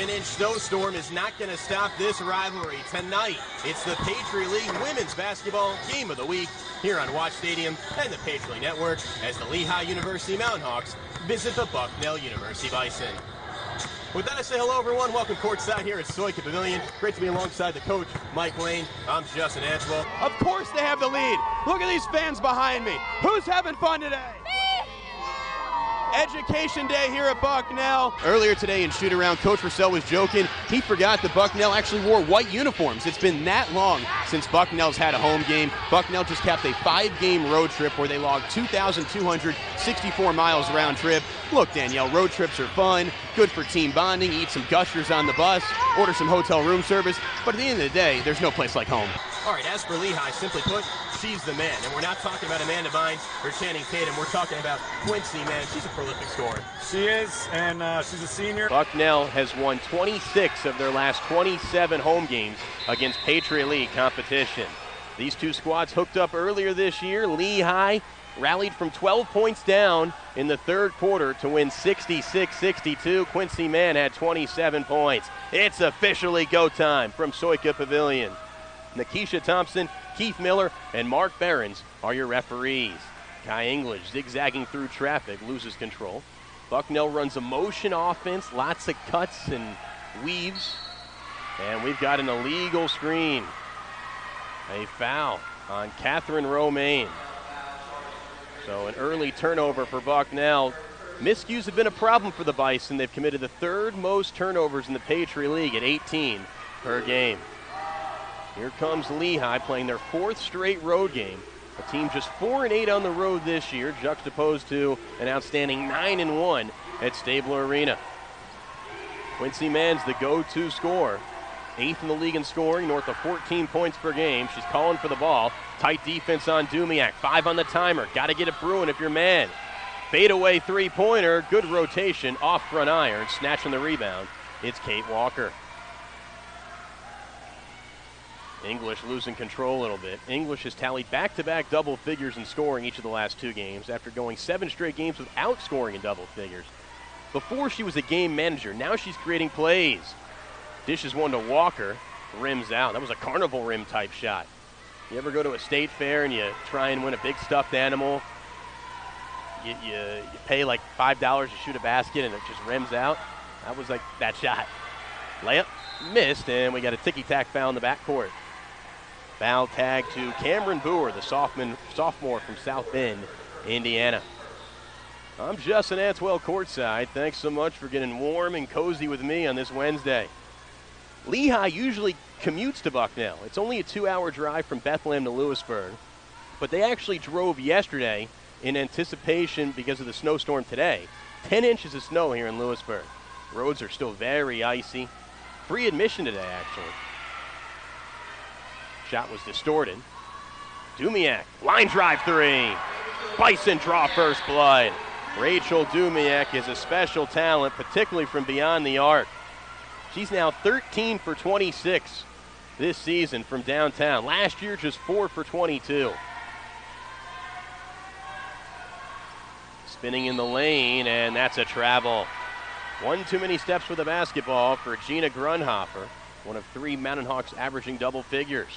10-inch snowstorm is not going to stop this rivalry tonight. It's the Patriot League Women's Basketball Game of the Week here on Watch Stadium and the Patriot League Network as the Lehigh University Mountain Hawks visit the Bucknell University Bison. With that, I say hello, everyone. Welcome courtside here at Soika Pavilion. Great to be alongside the coach, Mike Lane. I'm Justin Answell. Of course they have the lead. Look at these fans behind me. Who's having fun today? Education Day here at Bucknell. Earlier today in shoot-around, Coach Purcell was joking. He forgot that Bucknell actually wore white uniforms. It's been that long since Bucknell's had a home game. Bucknell just capped a 5-game road trip where they logged 2,264 miles round trip. Look, Danielle, road trips are fun, good for team bonding, eat some Gushers on the bus, order some hotel room service, but at the end of the day, there's no place like home. All right, as for Lehigh, simply put, she's the man. And we're not talking about Amanda Bynes or Channing Tatum. We're talking about Quincy, man. She's a prolific scorer. She is, and she's a senior. Bucknell has won 26 of their last 27 home games against Patriot League competition. These two squads hooked up earlier this year. Lehigh rallied from 12 points down in the third quarter to win 66-62. Quincy Mann had 27 points. It's officially go time from Soika Pavilion. Nikisha Thompson, Keith Miller, and Mark Behrens are your referees. Kai English zigzagging through traffic, loses control. Bucknell runs a motion offense, lots of cuts and weaves. And we've got an illegal screen. A foul on Catherine Romaine. So an early turnover for Bucknell. Miscues have been a problem for the Bison. They've committed the third most turnovers in the Patriot League at 18 per game. Here comes Lehigh playing their fourth straight road game. A team just 4-8 on the road this year, juxtaposed to an outstanding 9-1 at Stabler Arena. Quincy Mann's the go-to scorer. 8th in the league in scoring, north of 14 points per game. She's calling for the ball. Tight defense on Dumiak. 5 on the timer. Got to get it brewing if you're man. Fadeaway three-pointer. Good rotation. Off front iron. Snatching the rebound. It's Kate Walker. English losing control a little bit. English has tallied back-to-back double figures in scoring each of the last 2 games after going 7 straight games without scoring in double figures. Before she was a game manager, now she's creating plays. Dishes one to Walker, rims out. That was a carnival rim type shot. You ever go to a state fair and you try and win a big stuffed animal? You pay like $5 to shoot a basket and it just rims out? That was like that shot. Layup missed, and we got a ticky-tack foul in the backcourt. Foul tag to Cameron Boer, the sophomore from South Bend, Indiana. I'm Justin Antwell courtside. Thanks so much for getting warm and cozy with me on this Wednesday. Lehigh usually commutes to Bucknell. It's only a 2-hour drive from Bethlehem to Lewisburg, but they actually drove yesterday in anticipation because of the snowstorm today. 10 inches of snow here in Lewisburg. Roads are still very icy. Free admission today, actually. Shot was distorted. Dumiak, line drive 3. Bison draw first blood. Rachel Dumiak is a special talent, particularly from beyond the arc. She's now 13 for 26 this season from downtown. Last year, just 4 for 22. Spinning in the lane, and that's a travel. One too many steps with the basketball for Gina Grunhofer, one of 3 Mountain Hawks averaging double figures.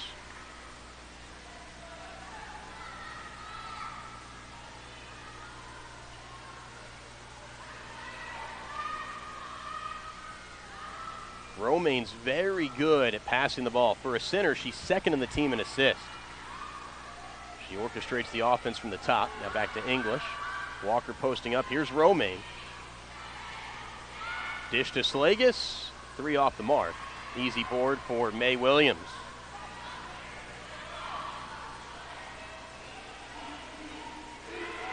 Romaine's very good at passing the ball. For a center, she's second in the team in assists. She orchestrates the offense from the top. Now back to English. Walker posting up. Here's Romaine. Dish to Slagus. 3 off the mark. Easy board for May Williams.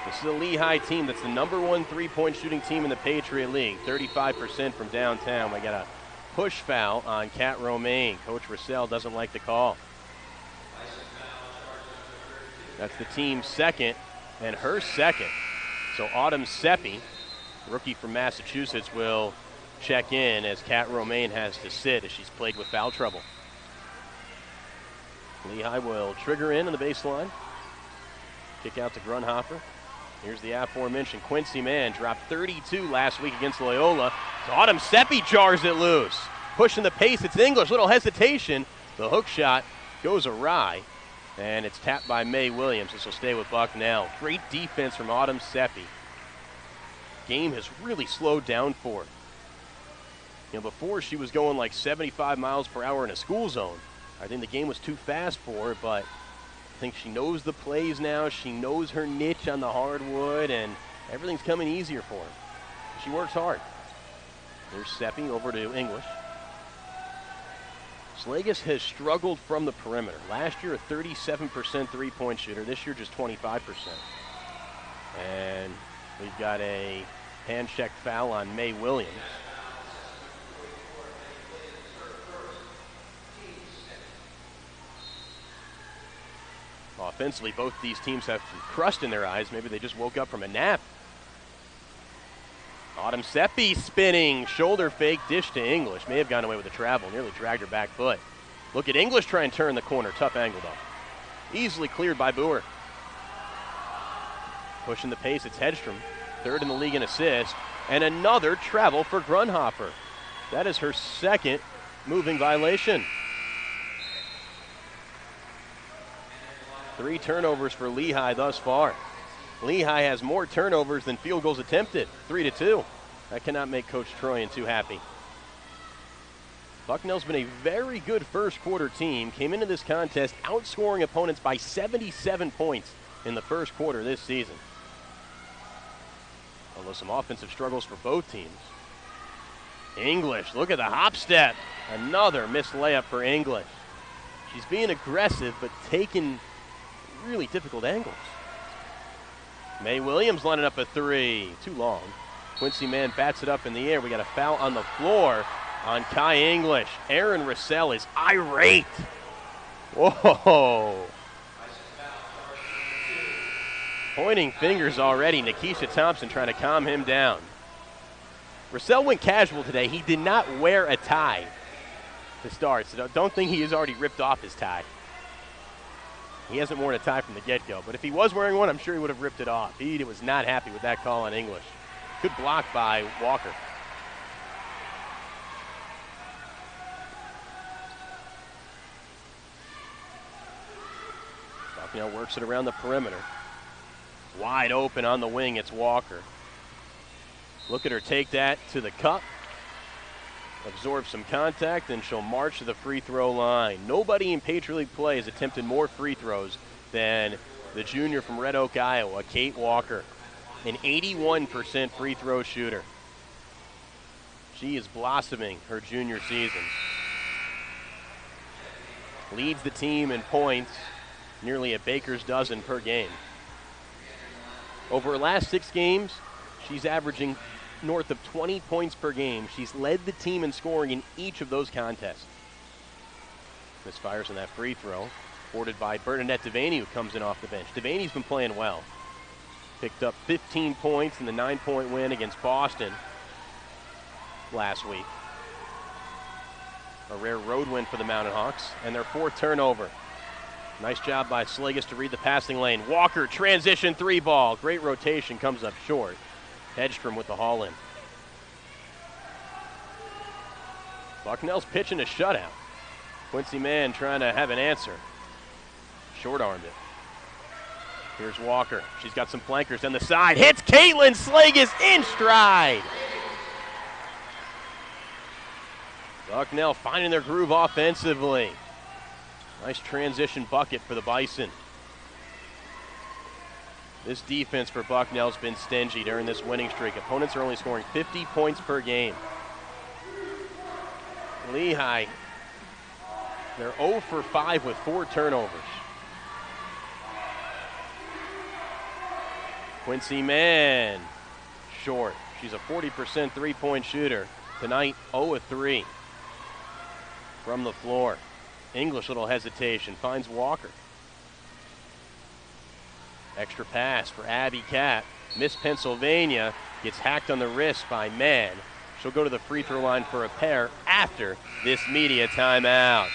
This is a Lehigh team that's the #1 3-point shooting team in the Patriot League. 35% from downtown. We got a push foul on Kat Romaine. Coach Russell doesn't like the call. That's the team's second and her second. So Autumn Seppi, rookie from Massachusetts, will check in as Kat Romaine has to sit as she's played with foul trouble. Lehigh will trigger in on the baseline. Kick out to Grunhofer. Here's the aforementioned Quincy Mann, dropped 32 last week against Loyola. So Autumn Seppi jars it loose. Pushing the pace, it's English, little hesitation. The hook shot goes awry, and it's tapped by May Williams. This will stay with Bucknell. Great defense from Autumn Seppi. Game has really slowed down for her. You know, before she was going like 75 miles per hour in a school zone. I think the game was too fast for her, but I think she knows the plays now. She knows her niche on the hardwood, and everything's coming easier for her. She works hard. There's Seppi over to English. Slagus has struggled from the perimeter. Last year, a 37% three-point shooter. This year, just 25%. And we've got a hand check foul on May Williams. Offensively, both these teams have some crust in their eyes. Maybe they just woke up from a nap. Autumn Seppi spinning, shoulder fake, dish to English. May have gone away with a travel, nearly dragged her back foot. Look at English try and turn the corner. Tough angle, though. Easily cleared by Boer. Pushing the pace, it's Hedstrom. Third in the league in assists. And another travel for Grunhofer. That is her second moving violation. 3 turnovers for Lehigh thus far. Lehigh has more turnovers than field goals attempted, 3-2. That cannot make Coach Troyan too happy. Bucknell's been a very good first quarter team. Came into this contest outscoring opponents by 77 points in the first quarter this season. Although some offensive struggles for both teams. English, look at the hop step. Another missed layup for English. She's being aggressive, but taking really difficult angles. May Williams lining up a 3. Too long. Quincy Mann bats it up in the air. We got a foul on the floor on Kai English. Aaron Russell is irate. Whoa. Pointing fingers already. Nikisha Thompson trying to calm him down. Russell went casual today. He did not wear a tie to start, so don't think he has already ripped off his tie. He hasn't worn a tie from the get-go, but if he was wearing one, I'm sure he would have ripped it off. He was not happy with that call on English. Good block by Walker. Bucknell works it around the perimeter. Wide open on the wing, it's Walker. Look at her take that to the cup. Absorb some contact, and she'll march to the free throw line. Nobody in Patriot League play has attempted more free throws than the junior from Red Oak, Iowa, Kate Walker, an 81% free throw shooter. She is blossoming her junior season. Leads the team in points, nearly a baker's dozen per game. Over her last 6 games, she's averaging north of 20 points per game. She's led the team in scoring in each of those contests. Misfires on that free throw, boarded by Bernadette Devaney, who comes in off the bench. Devaney's been playing well. Picked up 15 points in the 9-point win against Boston last week. A rare road win for the Mountain Hawks, and their 4th turnover. Nice job by Slagus to read the passing lane. Walker, transition 3 ball. Great rotation, comes up short. Hedstrom with the haul in. Bucknell's pitching a shutout. Quincy Mann trying to have an answer. Short-armed it. Here's Walker. She's got some flankers on the side. Hits Caitlin Slagus in stride. Bucknell finding their groove offensively. Nice transition bucket for the Bison. This defense for Bucknell's been stingy during this winning streak. Opponents are only scoring 50 points per game. Lehigh, they're 0 for 5 with 4 turnovers. Quincy Mann, short. She's a 40% three-point shooter. Tonight, 0 of 3 from the floor. English, little hesitation, finds Walker. Extra pass for Abby Capp. Miss Pennsylvania, gets hacked on the wrist by Mann. She'll go to the free throw line for a pair after this media timeout.